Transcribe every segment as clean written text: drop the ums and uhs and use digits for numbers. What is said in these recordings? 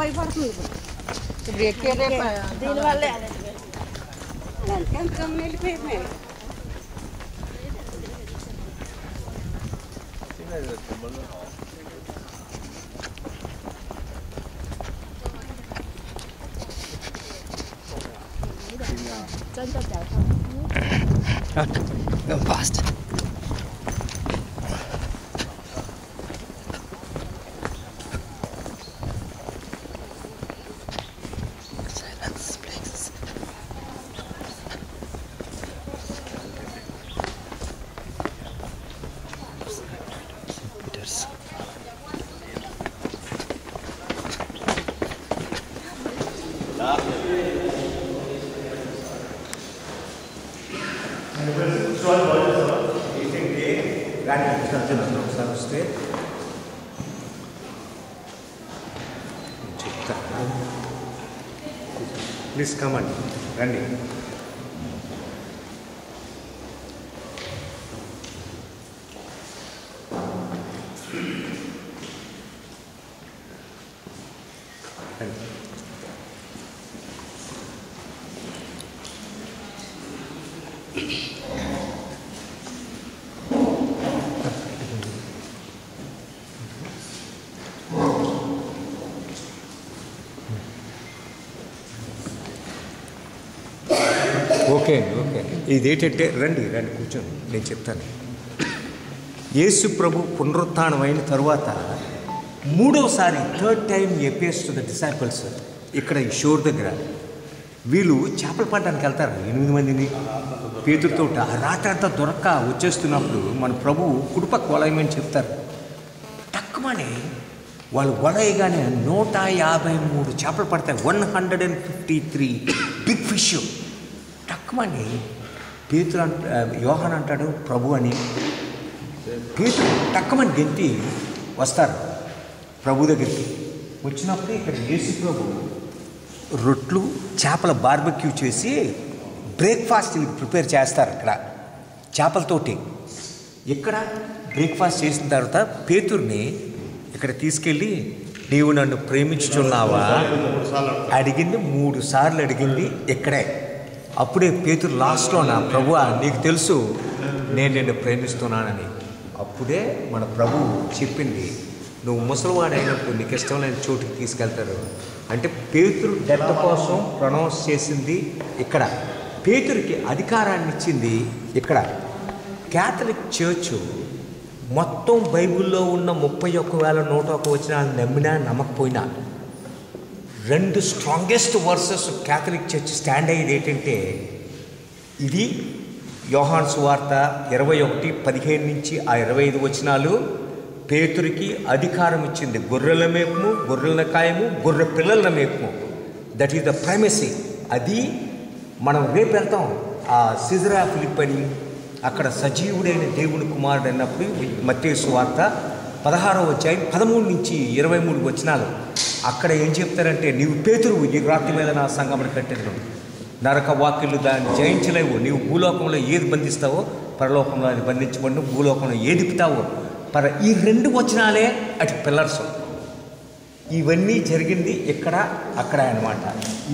భయపడుతుంది ఇప్పుడు ఎక్కేదే దీనివల్లే వెళ్ళిపోయింది. Go fast. Silence, please. Peters. వస్తే చెప్తా. ప్లీజ్ కమండి, రండి. Okay okay. ఇదేంటంటే రండి రండి కూర్చోండి, నేను చెప్తాను. యేసు ప్రభు పునరుత్థానం అయిన తరువాత మూడవసారి third time appears to the disciples ఇక్కడ ఈ షోర్ దగ్గర. వీళ్ళు చేపలు పట్టడానికి వెళ్తారు 8 మందిని పేతురుతో. ఆ రాత్రంతా దొరక్క వచ్చేస్తున్నప్పుడు మన ప్రభు కుడిపక్క వలయమని చెప్తారు. తక్కువనే వాళ్ళు వలయగానే 153 చేపలు పడతాయి. 153 బిగ్ ఫిష్. తక్కువని పేతురు యోహాన్ అంటాడు ప్రభు అని. పేతురు తక్కువని గెంతి వస్తారు ప్రభు దగ్గరికి. వచ్చినప్పుడు ఇక్కడ యేసు ప్రభు రొట్లు చేపల బార్బెక్యూ చేసి బ్రేక్ఫాస్ట్ ప్రిపేర్ చేస్తారు అక్కడ చేపలతోటి. ఇక్కడ బ్రేక్ఫాస్ట్ చేసిన తర్వాత పేతుర్ని ఇక్కడ తీసుకెళ్ళి నీవు నన్ను ప్రేమించుచున్నావా అడిగింది. 3 సార్లు అడిగింది ఇక్కడే. అప్పుడే పేతురు లాస్ట్లో నా ప్రభువా నీకు తెలుసు నేను నిన్ను ప్రేమిస్తున్నానని. అప్పుడే మన ప్రభు చెప్పింది నువ్వు ముసలివాడైనప్పుడు నీకు ఇష్టం లేని చోటుకి తీసుకెళ్తారు అంటే పేతురు డెత్ కోసం ప్రొనౌన్స్ చేసింది ఇక్కడ. పేతురికి అధికారాన్ని ఇచ్చింది ఇక్కడ. క్యాథలిక్ చర్చ్ మొత్తం బైబిల్లో ఉన్న 31,101 వచనాలు నమ్మినా నమ్మకపోయినా 2 strongest versus Catholic church stand అయ్యేది ఏంటంటే ఇది యోహాను సువార్త 21:15 నుంచి ఆ 25 వచనాలు పేతురికి అధికారం ఇచ్చింది. గొర్రెల మేపుము, గొర్రెల కాయము, గొర్రె పిల్లల మేపుము. That is the primacy. అది మనం రేపు వెళ్తాం ఆ సిజరా ఫిలిప్ అని. అక్కడ సజీవుడైన దేవుని కుమారుడు అన్నప్పుడు మత్తయి సువార్త 16వ అధ్యాయం 13 నుంచి 23 వచనాలు. అక్కడ ఏం చెప్తారంటే నీవు పేతురువు, ఈ రాత్రి మీద నా సంగమను కట్టెదను. నరక వాక్యులు దాన్ని జయించలేవు. నీవు భూలోకంలో ఏది బంధిస్తావో పరలోకంలో అది బంధించబడి, భూలోకంలో ఏది ఇప్పుతావో ఈ 2 వచనాలే అటు పిల్లర్స్. ఇవన్నీ జరిగింది ఇక్కడ అక్కడ అన్నమాట.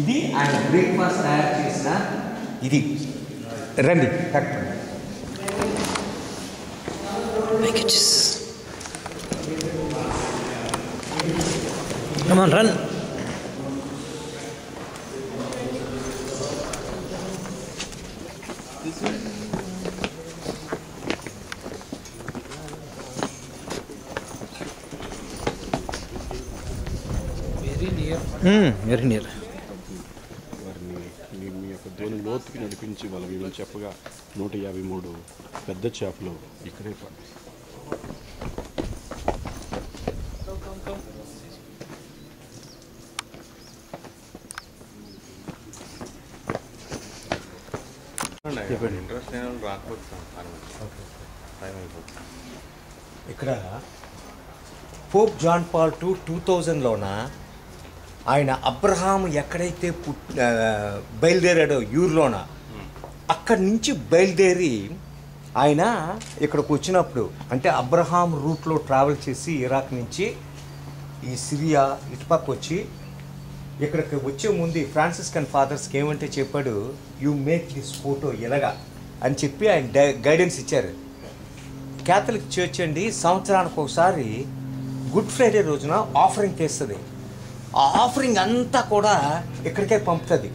ఇది ఆయన బ్రేక్ఫాస్ట్ తయారు చేసిన ఇది. రండి correct. Come on, run. Very near. వారిని మీ యొక్క దేవుని లోతుకి నడిపించి వాళ్ళ వీళ్ళు చెప్పగా 153 పెద్ద చేపలు ఇక్కడే ఇక్కడ పోప్ జాన్ పాల్ II 2000లోన ఆయన అబ్రహాము ఎక్కడైతే బయలుదేరాడో యూర్లోన అక్కడి నుంచి బయలుదేరి ఆయన ఇక్కడికి వచ్చినప్పుడు అంటే అబ్రహాం రూట్లో ట్రావెల్ చేసి ఇరాక్ నుంచి ఈ సిరియా ఇటుపక్క వచ్చి ఇక్కడికి వచ్చే ముందు ఫ్రాన్సిస్కన్ ఫాదర్స్కి ఏమంటే చెప్పాడు, యూ మేక్ దిస్ ఫోటో ఎలాగా అని చెప్పి ఆయన గైడెన్స్ ఇచ్చారు. క్యాథలిక్ చర్చ్ అండి సంవత్సరానికి ఒకసారి గుడ్ ఫ్రైడే రోజున ఆఫరింగ్ చేస్తుంది. ఆ ఆఫరింగ్ అంతా కూడా ఇక్కడికే పంపుతుంది.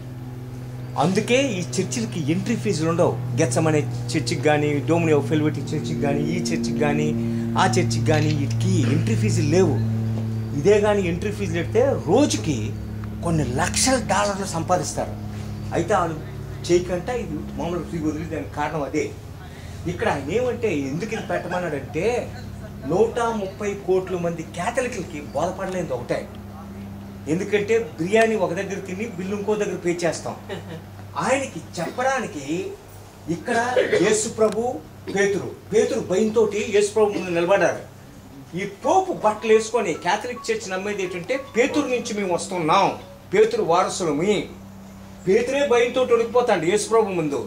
అందుకే ఈ చర్చిలకి ఎంట్రీ ఫీజులు ఉండవు. గెత్సమనే చర్చికి కానీ, డోమినియో ఫెల్వెటి చర్చికి కానీ, ఈ చర్చికి కానీ, ఆ చర్చికి కానీ వీటికి ఎంట్రీ ఫీజులు లేవు. ఇదే కానీ ఎంట్రీ ఫీజులు పెడితే రోజుకి కొన్ని లక్షల డాలర్లు సంపాదిస్తారు. అయితే వాళ్ళు చేయకంటే ఇది మామూలు ఫ్రీ వదిలి, దానికి కారణం అదే. ఇక్కడ ఆయన ఏమంటే ఎందుకు ఇది పెట్టమన్నాడంటే 130 కోట్ల మంది క్యాథలిక్లకి బోధపడలేదు ఒకటే. ఎందుకంటే బిర్యానీ ఒక దగ్గర తిని బిల్లు ఇంకో దగ్గర పే చేస్తాం. ఆయనకి చెప్పడానికి ఇక్కడ యేసు ప్రభు పేతురు భయంతో యేసు ప్రభు ముందు నిలబడ్డారు. ఈ పోపు బట్టలు వేసుకొని క్యాథలిక్ చర్చ్ నమ్మేది ఏంటంటే పేతురు నుంచి మేము వస్తున్నాం, పేతురు వారసులమి. పేతురే భయంతో ఉడికిపోతాడు యేసు ప్రభు ముందు.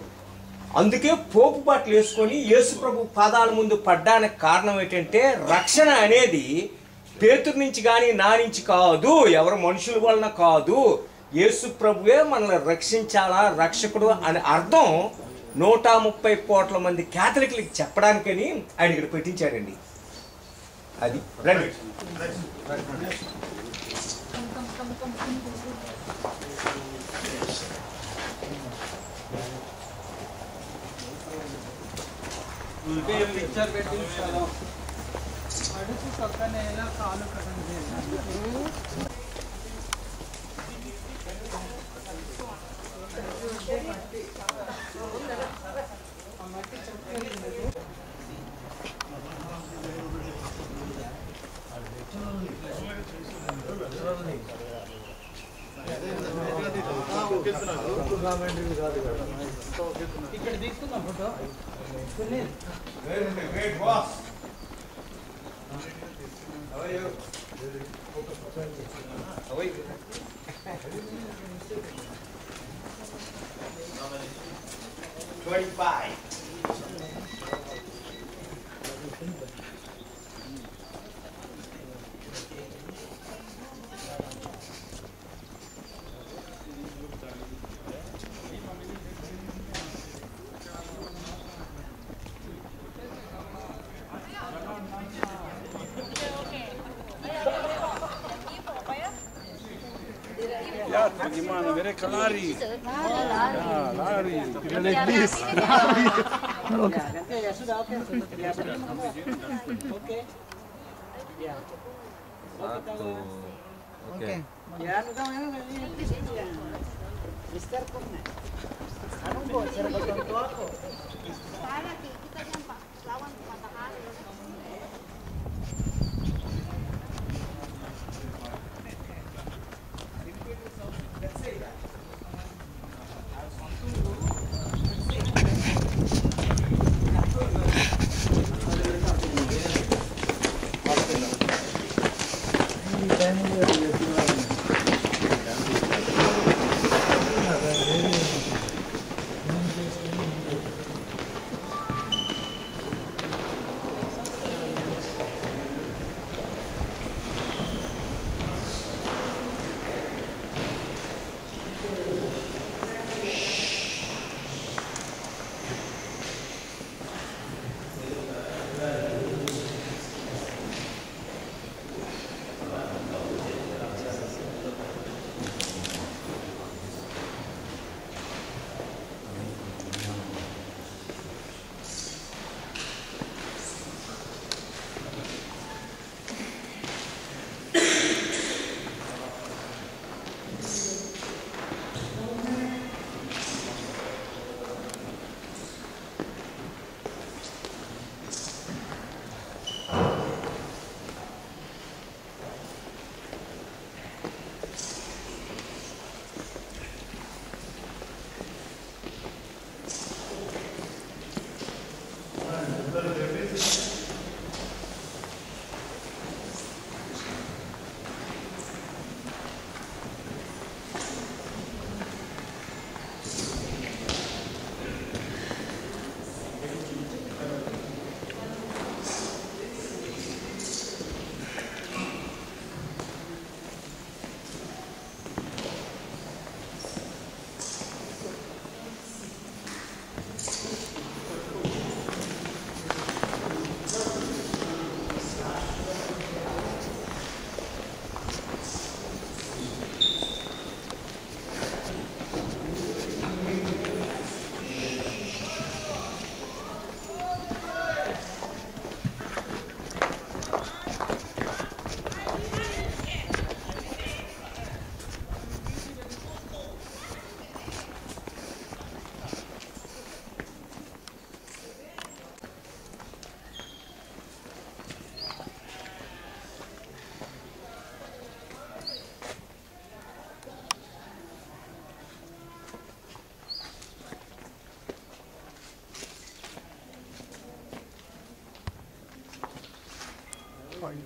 అందుకే పోపు బట్టలు వేసుకొని యేసు ప్రభు పాదాల ముందు పడ్డానికి కారణం ఏంటంటే రక్షణ అనేది పేతురు నుంచి కానీ నా నుంచి కాదు, ఎవరు మనుషుల వలన కాదు, యేసు ప్రభువే మనల్ని రక్షించాలా, రక్షకుడు అని అర్థం 130 కోట్ల మంది క్యాథలిక్లకి చెప్పడానికని ఆయన ఇక్కడ పెట్టించాడండి. అది రండి. ఇక్కడ తీసుకుందాం photo. Great boss. How are you? How are you? 25. Gimana? Mereka lari. Lari. Like this. Okay. Ya sudah, oke. Oke. Ya. Oke. Ya, Mister Kumne. Ano po, sir, bagong ako. Sana kita yang Pak lawan matahari.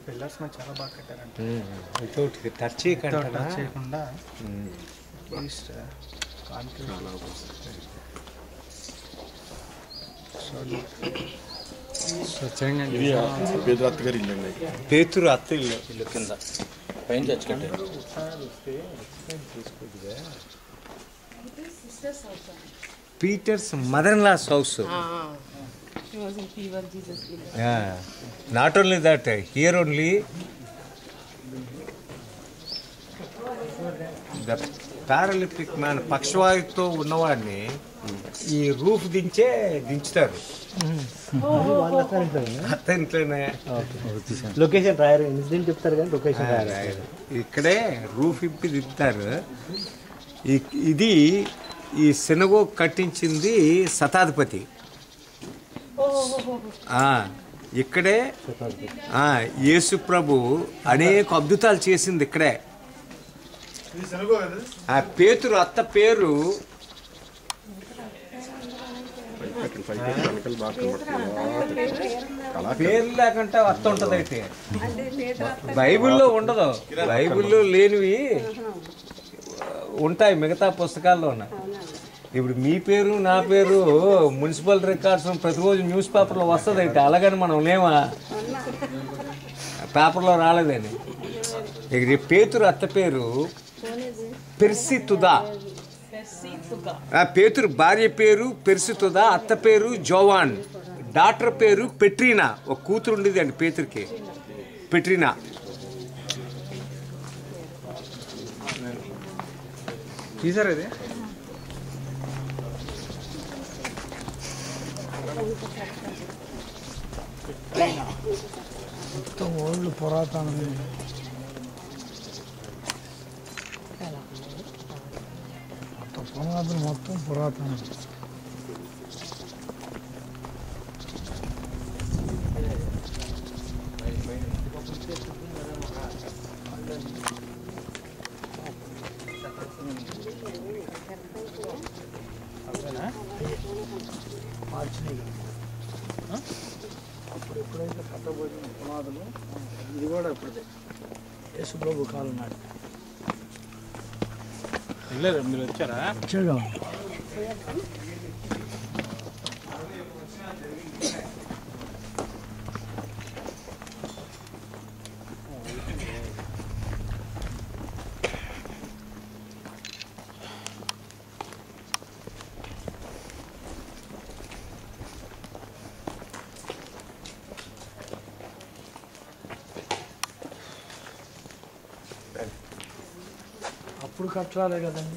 Pillars చాలా బాగా కట్టారంట. ఇంకోటి touch చేయకుండా east స్వచ్ఛంగా ఇది పేదలు అత్తగారి ఇల్లు అండి. పేతురు అత్త ఇల్లు కింద పైన చచ్చి కట్టారు. Peter's mother in law's house. Not only that, here only the paralympic man, పక్షవాయుతో ఉన్నవాడిని ఈ రూఫ్ దించుతారు. అత్తంట్లోనే లొకేషన్ రాయరు, ఇన్సిడెంట్ చెప్తారు కానీ లొకేషన్ రాయరు. ఇక్కడే రూఫ్ ఇప్పి దింపుతారు. ఇది ఈ సినగోగ్ కట్టించింది శతాధిపతి. ఇక్కడే యేసు ప్రభు అనేక అద్భుతాలు చేసింది ఇక్కడే. ఆ పేతురు అత్త పేరు పేరు లేకుంటే అత్త ఉంటుంది. అయితే బైబిల్లో ఉండదు, బైబిల్లో లేనివి ఉంటాయి మిగతా పుస్తకాల్లో ఉన్నాయి. ఇప్పుడు మీ పేరు నా పేరు మున్సిపల్ రికార్డ్స్ ప్రతిరోజు న్యూస్ పేపర్లో వస్తుంది. అయితే అలాగని మనం లేమా, పేపర్లో రాలేదని. ఇక పేతురు అత్త పేరు పెర్సితుదా. పేతురు భార్య పేరు పెర్సితుదా, అత్త పేరు జోవాన్, డాక్టర్ పేరు పెట్రీనా. ఒక కూతురు ఉండేది అండి పేతురికి, పెట్రీనా. తీసారు ఇది మొత్తం ఓల్డ్ పురాతన మొత్తం పురాతన. అప్పుడు ఎప్పుడైతే కట్టబోయిన పునాదులు, ఇది కూడా ఇప్పుడే యేసుప్రభు కాలం నాడు. వెళ్ళారు, మీరు వచ్చారా? వచ్చాగా అప్పుడు కట్టాలి కదండి.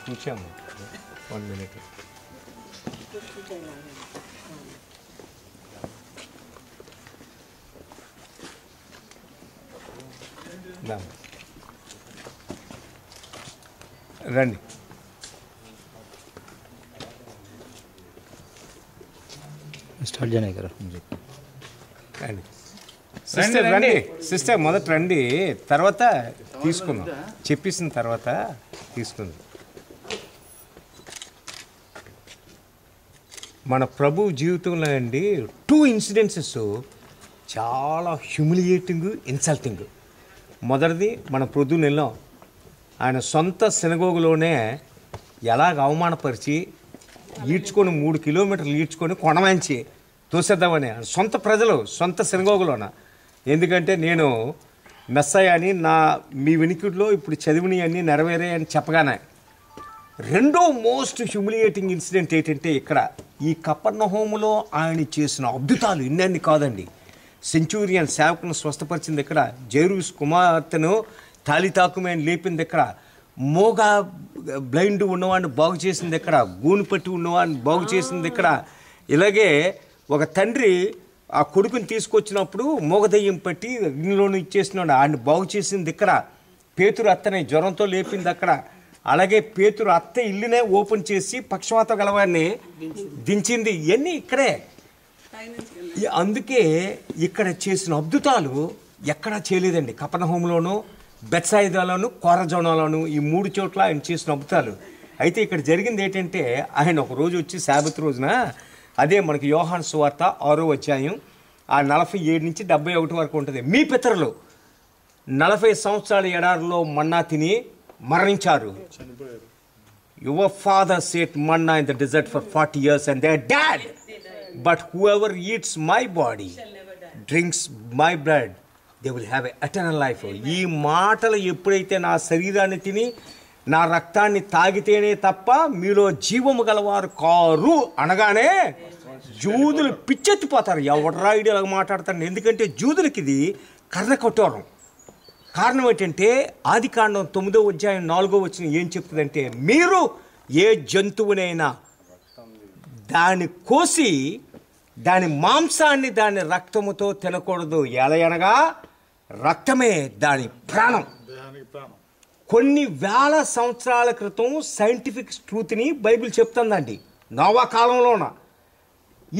కూర్చోము 1 minute. రండి. స్టార్ట్ చేయనే కదా. రండి సిస్టర్, రండి సిస్టర్, మొదట రండి, తర్వాత తీసుకుందాం. చెప్పేసిన తర్వాత తీసుకుందాం. మన ప్రభు జీవితంలో అండి 2 ఇన్సిడెన్సెస్ చాలా హ్యూమిలియేటింగ్, ఇన్సల్టింగ్. మొదటిది మన ప్రొద్దున వెళ్ళాం, ఆయన సొంత సినగోగులోనే ఎలాగ అవమానపరిచి ఈడ్చుకొని 3 కిలోమీటర్లు ఈడ్చుకొని కొనమంచి తోసేద్దామని సొంత ప్రజలు, సొంత సినగోగులోన. ఎందుకంటే నేను మెస్సయ్య అని మీ వినికిడిలో ఇప్పుడు చదివిని అన్నీ నెరవేరే అని చెప్పగానే. రెండో మోస్ట్ హ్యూమిలియేటింగ్ ఇన్సిడెంట్ ఏంటంటే ఇక్కడ ఈ కపెర్నహూములో ఆయన చేసిన అద్భుతాలు ఇన్ని కాదండి. సెంచూరియన్ సేవకును స్వస్థపరిచింది ఇక్కడ, జైరూస్ కుమార్తెను తాలితాకుమని లేపింది ఇక్కడ, మోగా బ్లైండ్ ఉన్నవాడిని బాగు చేసింది ఇక్కడ, గూను పట్టి ఉన్నవాడిని బాగు చేసింది ఇక్కడ. ఇలాగే ఒక తండ్రి ఆ కొడుకుని తీసుకొచ్చినప్పుడు మోగదయ్యం పట్టి ఇంట్లోనే ఇచ్చేసినాడు, ఆయన్ని బాగు చేసింది ఇక్కడ. పేతురు అత్తనే జ్వరంతో లేపింది అక్కడ. అలాగే పేతురు అత్త ఇల్లునే ఓపెన్ చేసి పక్షవాత గలవాడిని దించింది. ఇవన్నీ ఇక్కడే. అందుకే ఇక్కడ చేసిన అద్భుతాలు ఎక్కడా చేయలేదండి. కపర్నహూములోను, బెత్సాయిదాలోను, కోరజోనాలోను ఈ 3 చోట్ల ఆయన చేసిన అద్భుతాలు. అయితే ఇక్కడ జరిగింది ఏంటంటే ఆయన ఒక రోజు వచ్చి శాబత్ రోజున, అదే మనకి యోహాను సువార్త 6వ అధ్యాయం 47 నుంచి 71 వరకు ఉంటుంది. మీ పితరులు 40 సంవత్సరాల ఎడారిలో మన్నా తిని మరణించారు. Your fathers ate manna in the desert for 40 years and they are dead. But whoever eats my body, drinks my blood, they will have eternal life. ఈ మాటలు ఎప్పుడైతే నా శరీరాన్ని తిని నా రక్తాన్ని తాగితేనే తప్ప మీలో జీవము గలవారు కారు అనగానే జూదులు పిచ్చెత్తిపోతారు. ఎవడరా ఇలాగ మాట్లాడతారు? ఎందుకంటే జూదులకి ఇది కర్ణ కొట్టవరం. కారణం ఏంటంటే ఆదికాండం 9వ అధ్యాయం 4వ వచనం ఏం చెప్తుందంటే, మీరు ఏ జంతువునైనా దాన్ని కోసి దాని మాంసాన్ని దాని రక్తముతో తినకూడదు. ఎలయనగా రక్తమే దాని ప్రాణం. కొన్ని వేల సంవత్సరాల క్రితం సైంటిఫిక్ ట్రూత్ని బైబిల్ చెప్తుందండి. నోవా కాలంలోన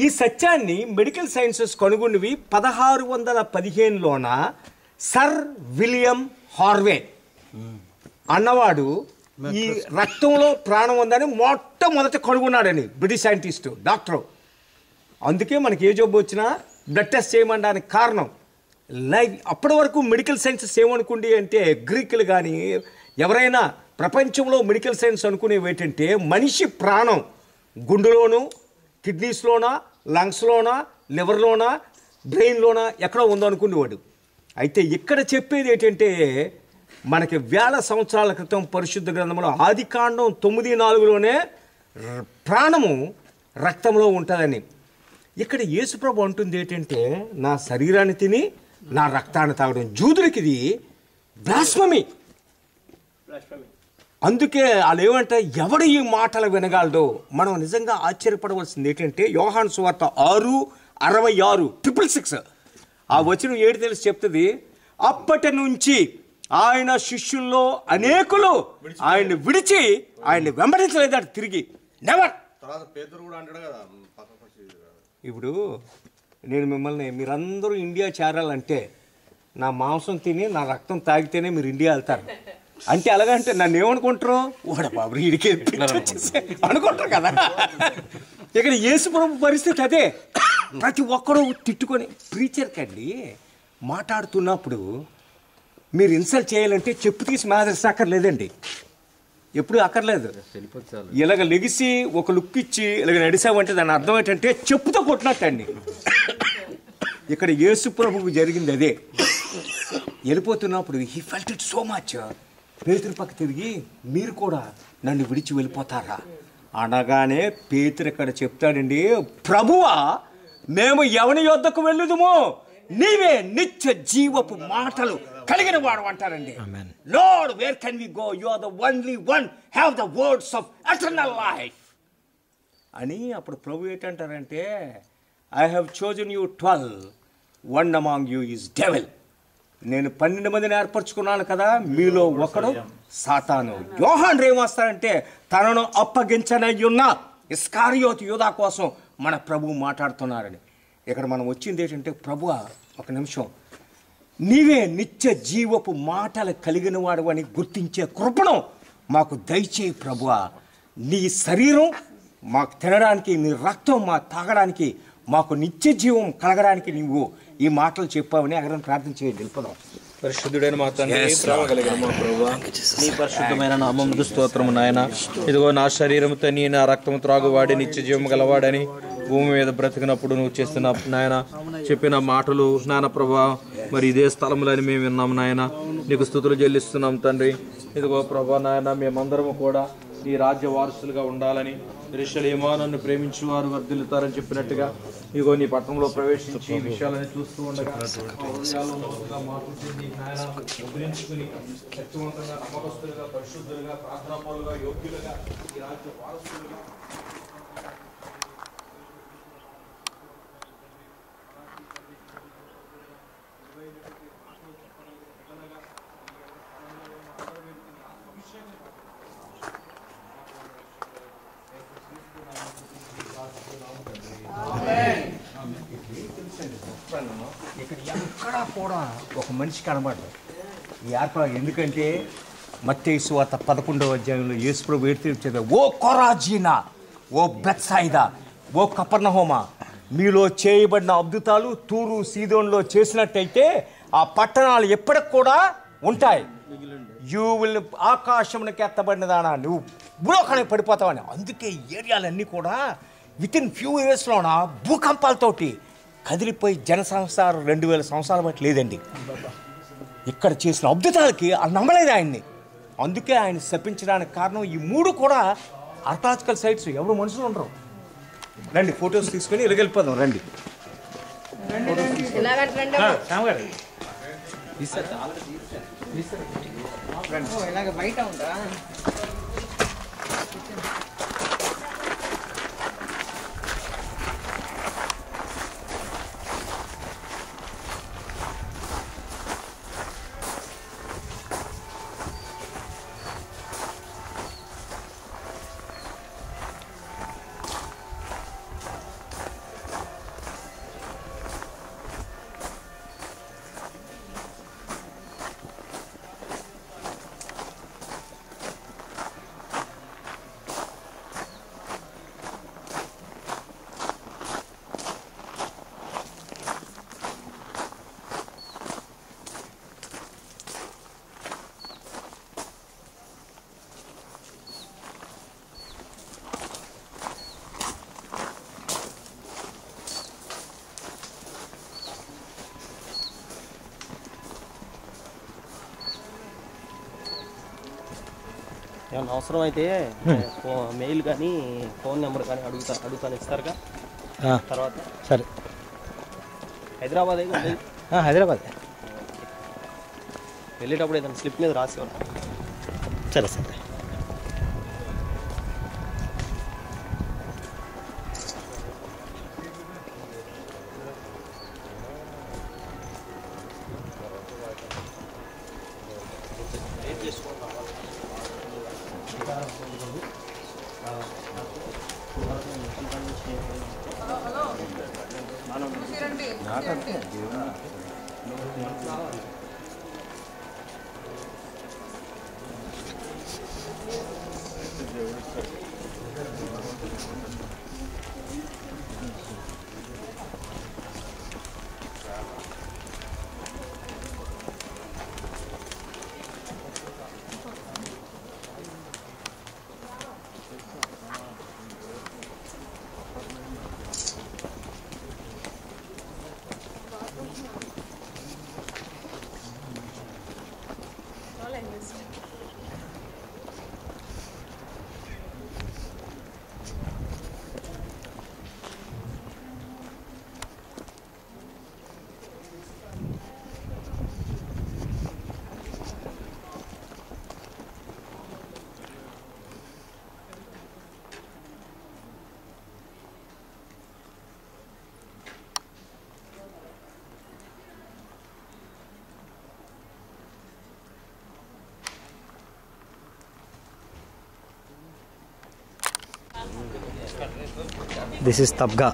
ఈ సత్యాన్ని మెడికల్ సైన్సెస్ కనుగొన్నవి 1615లోన సర్ విలియం హార్వే అన్నవాడు ఈ రక్తంలో ప్రాణం ఉందని మొట్టమొదట కనుగొన్నాడని, బ్రిటిష్ సైంటిస్టు, డాక్టరు. అందుకే మనకి ఏ జబ్బు వచ్చినా బ్లడ్ టెస్ట్ చేయమనడానికి కారణం. అప్పటి వరకు మెడికల్ సైన్సెస్ ఏమనుకుంది అంటే, గ్రీకులు కానీ ఎవరైనా ప్రపంచంలో మెడికల్ సైన్స్ అనుకునేవి ఏంటంటే, మనిషి ప్రాణం గుండెలోను, కిడ్నీస్లోనా, లంగ్స్లోనా, లివర్లోనా, బ్రెయిన్లోనా ఎక్కడో ఉందో అనుకునేవాడు. అయితే ఇక్కడ చెప్పేది ఏంటంటే, మనకి వేల సంవత్సరాల క్రితం పరిశుద్ధ గ్రంథంలో ఆదికాండం 9:4లోనే ప్రాణము రక్తంలో ఉంటుందని. ఇక్కడ యేసుప్రభు అంటుంది ఏంటంటే, నా శరీరాన్ని తిని నా రక్తాన్ని తాగడం. జూదులకి ఇది బ్లాస్ఫమీ. అందుకే వాళ్ళు ఏమంటే, ఎవడు ఈ మాటలు వినగలడో. మనం నిజంగా ఆశ్చర్యపడవలసింది ఏంటంటే, యోహాను సువార్త 6:66 666 ఆ వచనం ఏడు తెలిసి చెప్తుంది, అప్పటి నుంచి ఆయన శిష్యుల్లో అనేకులు ఆయన్ని విడిచి ఆయన్ని వెంబడించలేదట తిరిగి. నెవర్. ఇప్పుడు నేను మిమ్మల్ని, మీరందరూ ఇండియా చేరాలంటే నా మాంసం తిని నా రక్తం తాగితేనే మీరు ఇండియా వెళ్తారు అంటే, అలాగంటే నన్ను ఏమనుకుంటారు? ఓడ బాబు ఇడికి అనుకుంటారు కదా. ఇక్కడ యేసుప్రభు పరిస్థితి అదే. ప్రతి ఒక్కరూ తిట్టుకొని, ప్రీచర్కి అండి మాట్లాడుతున్నప్పుడు మీరు ఇన్సల్ట్ చేయాలంటే చెప్పు తీసి మాదిరి అక్కర్లేదండి, ఎప్పుడు అక్కర్లేదు. ఇలాగ లెగిసి ఒక లుక్ ఇచ్చి ఇలాగ నడిసామంటే దాని అర్థం ఏంటంటే చెప్పుతో కొట్టినట్టండి. ఇక్కడ యేసు ప్రభువుకు జరిగింది అదే. వెళ్ళిపోతున్నప్పుడు he felt it so much. పేతురు పక్క తిరిగి, మీరు కూడా నన్ను విడిచి వెళ్ళిపోతారా అనగానే పేతురు ఇక్కడ చెప్తాడండి, ప్రభువా మేము ఎవని యొద్దకు వెళ్ళుదుమో నీవే నిత్య జీవపు మాటలు కలిగిన వాడు అంటారండి. Lord, where can we go? You are the only one have the words of eternal life అని. అప్పుడు ప్రభు ఏంటంటారంటే, I have chosen you 12, one among you is devil. నేను 12 మందిని ఏర్పరచుకున్నాను కదా, మీలో ఒకడు సాతాను. యోహాను ఏమొస్తారంటే, తనను అప్పగించనయ్యున్న ఇస్కారియోతు యూదా కోసం మన ప్రభువు మాట్లాడుతున్నారని. ఇక్కడ మనం వచ్చింది ఏంటంటే, ప్రభువా ఒక నిమిషం, నీవే నిత్య జీవపు మాటలు కలిగిన వాడు అని గుర్తించే కృపను మాకు దయచేయి ప్రభువా. నీ శరీరం మాకు తినడానికి, నీ రక్తం మాకు తాగడానికి, మాకు నిత్య జీవం కలగడానికి నీవు ఈ మాటలు చెప్పావని అక్కడ ప్రార్థన చేయండి. వెళ్ళిపోదాం. పరిశుద్ధుడైన మా తండ్రి, ప్రేమ కలిగిన మా ప్రభువా, నీ పరిశుద్ధమైన నామమునకు స్తోత్రము నాయన. ఇదిగో నా శరీరముతో నీ నా రక్తము త్రాగువాడి నిత్య జీవము గలవాడని భూమి మీద బ్రతికినప్పుడు నువ్వు చేస్తున్న నాయన చెప్పిన మాటలు నాయన ప్రభా, మరి ఇదే స్థలములని మేము విన్నాం నాయన. నీకు స్తుతులు చెల్లిస్తున్నాం తండ్రి. ఇదిగో ప్రభా నాయన, మేమందరము కూడా నీ రాజ్య వారసులుగా ఉండాలని, యెరూషలేమా నన్ను ప్రేమించు వారు వర్ధిల్లుతారని చెప్పినట్టుగా ఇదిగో నీ పట్టణంలో ప్రవేశించి ఈ విషయాలని చూస్తూ ఉండగా శక్తివంతంగా, నమ్మకస్తులుగా, పరిశుద్ధులుగా, ప్రార్థనాపరులుగా, యోగ్యులుగా ఈ రాజ్య వారసులుగా ఇక్కడ ఎక్కడ కూడా ఒక మనిషి కనబడ్డాడు ఈ ఏర్పాటు. ఎందుకంటే మత్తయి సువార్త 11వ అధ్యాయంలో యేసుప్రభు ఏడ్చేది, ఓ కొరాజీనా, ఓ బెత్సాయిదా, ఓ కపర్నహోమా, మీలో చేయబడిన అద్భుతాలు తూరు సీదోన్లో చేసినట్టయితే ఆ పట్టణాలు ఎప్పటికి కూడా ఉంటాయి. యూ విల్ ఆకాశమునకి ఎత్తబడినదానా నువ్వు భూలోకానికి పడిపోతావని. అందుకే ఈ ఏరియాలన్నీ కూడా వితిన్ ఫ్యూ ఇయర్స్లోన భూకంపాలతోటి కదిలిపోయి జనసంసారం 2000 సంవత్సరాల బట్టి లేదండి. ఇక్కడ చేసిన అద్భుతాలకి అది నమ్మలేదు ఆయన్ని. అందుకే ఆయన శపించడానికి కారణం ఈ 3 కూడా ఆర్కలాజికల్ సైట్స్. ఎవరు మనుషులు ఉండరు. రండి ఫొటోస్ తీసుకొని వెళ్ళిపోదాం. రండి ఇలాగ బయట ఉందా? ఏమన్నా అవసరం అయితే మెయిల్ కానీ ఫోన్ నెంబర్ కానీ అడుగుతాను ఇస్తారుగా. తర్వాత సరే. హైదరాబాద్ హైదరాబాద్ వెళ్ళేటప్పుడు ఏదైనా స్లిప్ మీద రాసేవాళ్ళు. సరే సరే. This is Tabga.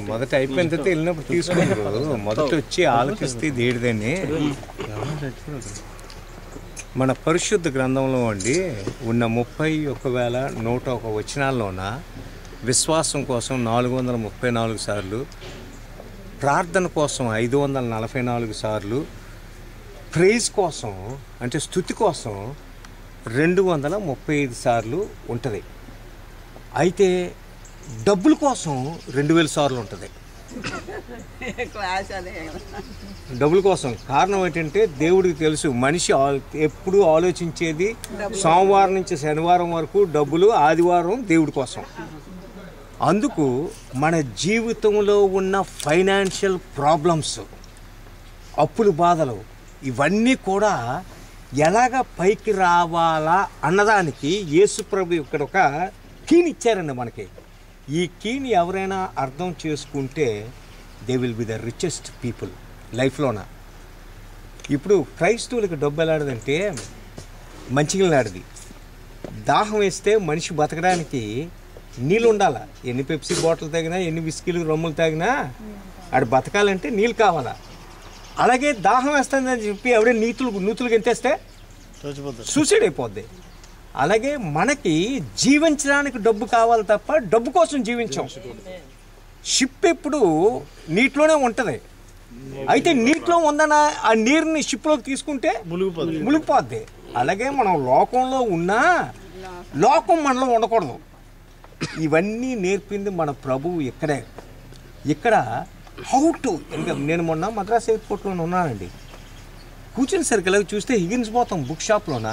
మొదట అయిపోయిన తర్వాత వెళ్ళినప్పుడు తీసుకుంటారు. మొదట వచ్చి ఆలోచిస్తే దేడిదని. మన పరిశుద్ధ గ్రంథంలో అండి ఉన్న 31,101 వచనాల్లోన విశ్వాసం కోసం 434 సార్లు, ప్రార్థన కోసం 544 సార్లు, ప్రైజ్ కోసం అంటే స్తుతి కోసం 235 సార్లు ఉంటుంది. అయితే డబ్బుల కోసం 2000 సార్లు ఉంటుంది. డబ్బుల కోసం కారణం ఏంటంటే దేవుడికి తెలుసు మనిషి ఎప్పుడు ఆలోచించేది సోమవారం నుంచి శనివారం వరకు డబ్బులు, ఆదివారం దేవుడి కోసం. అందుకు మన జీవితంలో ఉన్న ఫైనాన్షియల్ ప్రాబ్లమ్స్, అప్పుల బాధలు ఇవన్నీ కూడా ఎలాగ పైకి రావాలా అన్నదానికి యేసుప్రభు ఇక్కడ ఒక కీని ఇచ్చారండి మనకి. ఈ కీని ఎవరైనా అర్థం చేసుకుంటే they will be the richest people లైఫ్లోన. ఇప్పుడు క్రైస్తవులకు డబ్బు ఎలాడదంటే మంచినీళ్ళాడిది. దాహం వేస్తే మనిషి బతకడానికి నీళ్ళు ఉండాలా. ఎన్ని పెప్సీ బాటిల్ తాగినా, ఎన్ని విస్కీలు రమ్ములు తాగినా ఆడు బతకాలంటే నీళ్ళు కావాలా. అలాగే దాహం వేస్తుందని చెప్పి ఎవడే నూతులు గెంతేస్తే సూసైడ్ అయిపోద్ది. అలాగే మనకి జీవించడానికి డబ్బు కావాలి తప్ప డబ్బు కోసం జీవించాం. షిప్ ఎప్పుడు నీటిలోనే ఉంటుంది. అయితే నీటిలో ఉందన్న ఆ నీరుని షిప్లోకి తీసుకుంటే మునిగిపోద్ది. అలాగే మనం లోకంలో ఉన్నా లోకం మనలో ఉండకూడదు. ఇవన్నీ నేర్పింది మన ప్రభువు ఇక్కడే. ఇక్కడ హౌ టు, ఇంకా నేను మొన్న మద్రాస్ ఎయిర్పోర్ట్లో ఉన్నానండి. కూర్చుని సరికి చూస్తే హిగిన్స్ పోతాం బుక్ షాప్లోన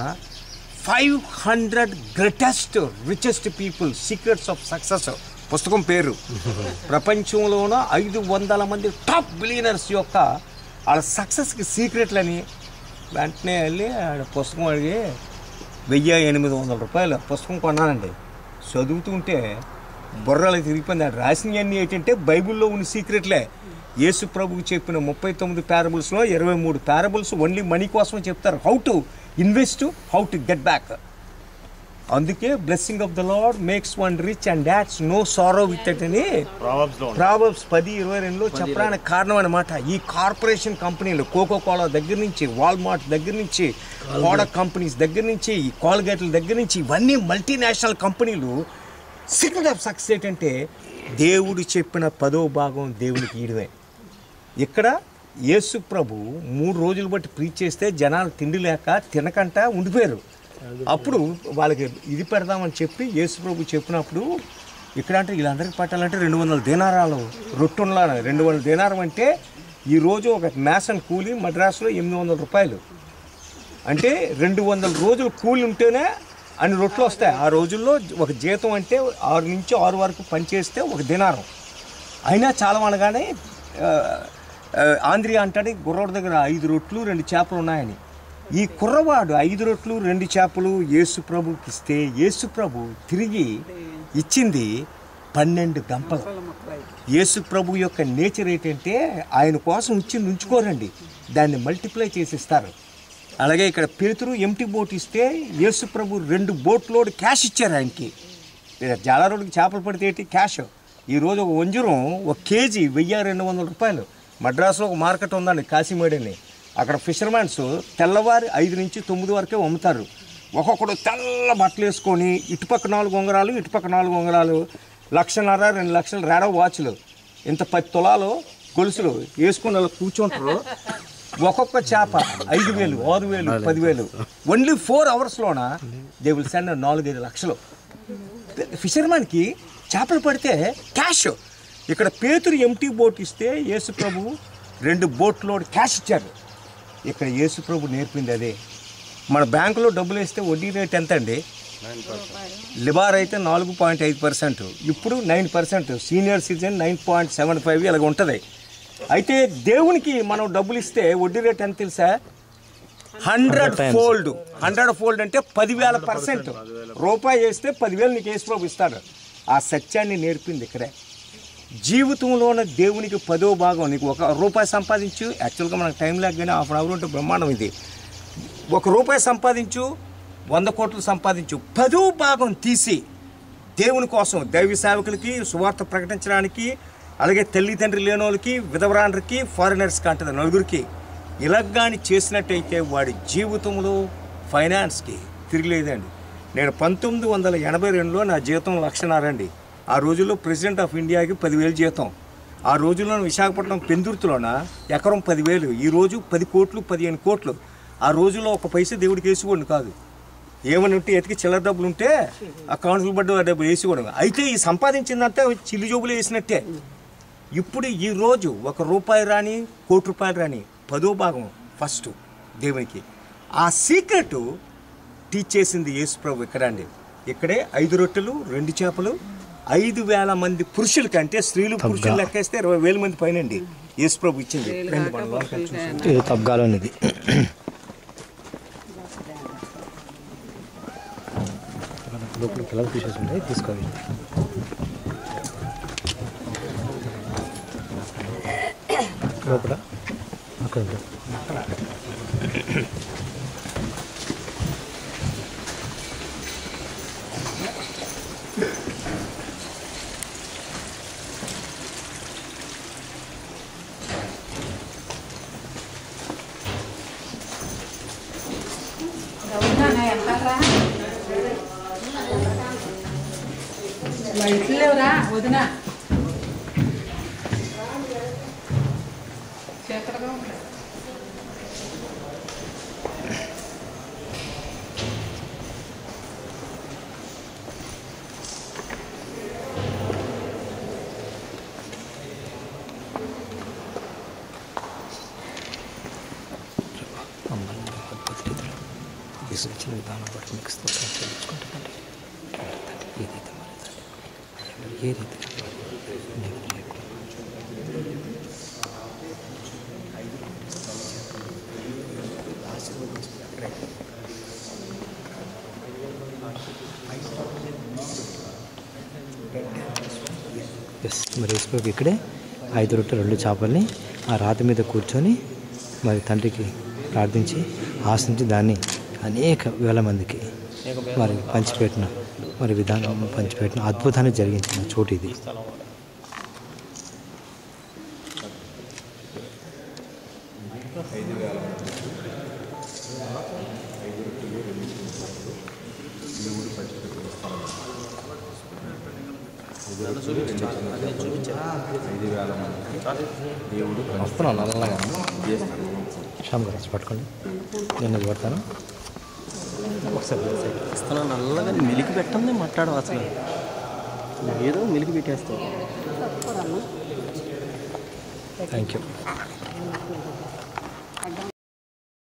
500 greatest richest people secrets of success పుస్తకం పేరు. ప్రపంచంలోన 500 మంది టాప్ బిలియనర్స్ యొక్క వాళ్ళ సక్సెస్కి సీక్రెట్లని. వెంటనే వెళ్ళి ఆడ పుస్తకం అడిగి 1800 రూపాయలు పుస్తకం కొన్నానండి. చదువుతుంటే బుర్రలు తిరిగిపోయింది. ఆడ రాసినవన్నీ ఏంటంటే బైబిల్లో ఉన్న సీక్రెట్లే. యేసు ప్రభువు చెప్పిన 39 ప్యారబుల్స్లో 23 ప్యారబుల్స్ ఓన్లీ మనీ కోసం చెప్తారు. How to invest, how to get back. అందుకే blessing of the Lord makes one rich and that's no sorrow with it అని ప్రావర్బ్స్ 10:22లో చెప్పడానికి కారణం అనమాట. ఈ కార్పొరేషన్ కంపెనీలు కోకో కోలా దగ్గర నుంచి, వాల్మార్ట్ దగ్గర నుంచి, ప్రోడక్ట్ కంపెనీస్ దగ్గర నుంచి, ఈ కాల్గేట్ల దగ్గర నుంచి ఇవన్నీ మల్టీనేషనల్ కంపెనీలు సీక్రెట్ ఆఫ్ సక్సెస్ ఏంటంటే దేవుడు చెప్పిన 10వ భాగం దేవునికి ఈడవే. ఇక్కడ యేసు ప్రభు 3 రోజులు బట్టి ప్రీచ్ చేస్తే జనాలు తిండి లేక తినకంట ఉండిపోయారు. అప్పుడు వాళ్ళకి ఇది పెడదామని చెప్పి యేసు ప్రభు చెప్పినప్పుడు ఇక్కడ అంటే వీళ్ళందరికీ పట్టాలంటే 200 దీనారాలు రొట్టులా. 200 దీనారం అంటే ఈరోజు ఒక మేసన్ కూలి మద్రాసులో 800 రూపాయలు. అంటే 200 రోజులు కూలి ఉంటేనే అన్ని రొట్లు వస్తాయి. ఆ రోజుల్లో ఒక జీతం అంటే 6 నుంచి 6 వరకు పనిచేస్తే ఒక దినారం. అయినా చాలా అనగానే ఆంధ్రియా అంటాడు గుర్రవాడి దగ్గర 5 రొట్లు 2 చేపలు ఉన్నాయని. ఈ కుర్రవాడు 5 రొట్లు 2 చేపలు యేసు ప్రభుకి ఇస్తే యేసు ప్రభు తిరిగి ఇచ్చింది 12 గంపలు. యేసు ప్రభు యొక్క నేచర్ ఏంటంటే ఆయన కోసం ఇచ్చింది ఉంచుకోరండి, దాన్ని మల్టిప్లై చేసిస్తారు. అలాగే ఇక్కడ పేతురు ఎంటీ బోట్ ఇస్తే యేసు ప్రభు 2 బోట్ లోడ్ క్యాష్ ఇచ్చారు ఆయనకి. జాలారోడ్కి చేపలు పడితే ఏంటి క్యాష్. ఈరోజు ఒక వంజరం 1 కేజీ 1200 రూపాయలు. మద్రాసులో ఒక మార్కెట్ ఉందండి కాశీమేడని. అక్కడ ఫిషర్మెన్స్ తెల్లవారి 5 నుంచి 9 వరకే అమ్ముతారు. ఒక్కొక్కడు తెల్ల బట్టలు వేసుకొని ఇటుపక్క 4 ఉంగరాలు ఇటుపక్క 4 ఉంగరాలు, 1,50,000 2 లక్షలు రేడో వాచ్లు, ఇంత 10 తులాలు గొలుసులు వేసుకొని అలా కూర్చుంటారు. ఒక్కొక్క చేప 5,000 6,000 10,000. ఓన్లీ 4 అవర్స్లోన దే విల్ సెండ్ 4-5 లక్షలు. ఫిషర్మెన్కి చేపలు పడితే క్యాష్. ఇక్కడ పేతురు ఎంటీ బోట్ ఇస్తే యేసు ప్రభు 2 బోట్ లోడ్ క్యాష్ ఇచ్చారు. ఇక్కడ యేసు ప్రభు నేర్పింది అదే. మన బ్యాంకులో డబ్బులు వేస్తే వడ్డీ రేట్ ఎంత అండి? లిబార్ అయితే 4.5%, ఇప్పుడు 9%, సీనియర్ సిటిజన్ 9.75 ఇలాగ ఉంటుంది. అయితే దేవునికి మనం డబ్బులు ఇస్తే వడ్డీ రేట్ ఎంత తెలుసా? 100 ఫోల్డ్. 100 ఫోల్డ్ అంటే 10,000%. రూపాయి వేస్తే 10,000 నీకు యేసు ప్రభు ఇస్తాడు. ఆ సత్యాన్ని నేర్పింది ఇక్కడే. జీవితంలోన దేవునికి 10వ భాగం నీకు 1 రూపాయి సంపాదించు. యాక్చువల్గా మనకు టైం లేకపోయినా హాఫ్ అన్ అవర్ ఉంటే బ్రహ్మాండం. ఇది 1 రూపాయి సంపాదించు, 100 కోట్లు సంపాదించు. 10వ భాగం తీసి దేవుని కోసం, దైవ సేవకులకి, సువార్త ప్రకటించడానికి, అలాగే తల్లిదండ్రులు లేని వాళ్ళకి, విధవరాండ్రికి, ఫారినర్స్కి అంటుంది 4గురికి. ఇలాగాని చేసినట్టయితే వాడి జీవితంలో ఫైనాన్స్కి తిరిగిలేదండి. నేను 1982లో నా జీతం 1,50,000 అండి. ఆ రోజుల్లో ప్రెసిడెంట్ ఆఫ్ ఇండియాకి 10,000 జీతం. ఆ రోజుల్లో విశాఖపట్నం పెందుర్తిలోన ఎకరం 10,000. ఈరోజు 10 కోట్లు 15 కోట్లు. ఆ రోజుల్లో ఒక పైసా దేవుడికి వేసుకోండి కాదు. ఏమని ఉంటే ఎతికి చిల్లర డబ్బులు ఉంటే ఆ కౌన్సిల్ బడ్డ డబ్బులు వేసుకోవడం. అయితే ఈ సంపాదించిందంతా చిల్లి జోబులు వేసినట్టే. ఇప్పుడు ఈరోజు ₹1 రాని ₹1,00,00,000 రాని 10వ భాగం ఫస్ట్ దేవునికి. ఆ సీక్రెట్ టీచ్ చేసింది యేసు ప్రభు ఇక్కడ అండి. ఇక్కడే 5 రొట్టెలు 2 చేపలు 5,000 మంది పురుషులకి, అంటే స్త్రీలు పురుషులు లెక్కేస్తే 20,000 మంది పైన అండి యేసు ప్రభు ఇచ్చింది. ఇది తబ్గాలోనిది. లోపల పిల్లలు ఫిషెస్ ఉంటాయి, తీసుకోవాలి. లోపల అక్కడ ఉంటాయి. లైట్లు లేవురా వదినా. చీకటిగా ఉంటాయి. తీసుకొచ్చిన విధానం బట్టి మీకు స్తోత్రం చెల్లించుకుంటానండి. ఏదైతే మరి ఏ రీతి మరి యేసు ఇక్కడే 5 రొట్టెలు 2 చేపల్ని ఆ రాతి మీద కూర్చొని మరి తండ్రికి ప్రార్థించి ఆశించి దాన్ని అనేక వేల మందికి మరి పంచిపెట్టిన మరి విధానం పంచిపెట్టిన అద్భుతాన్ని జరిగించిన చోటు ఇది. వస్తున్నాను నల్లగా శ్యామ్ గారు పట్టుకోండి, నేను పడతాను. ఒకసారి ఇస్తున్నా నల్లగా మెలికి పెట్టండి మాట్లాడవు అసలు, ఏదో మెలికి పెట్టేస్తావు. Thank you.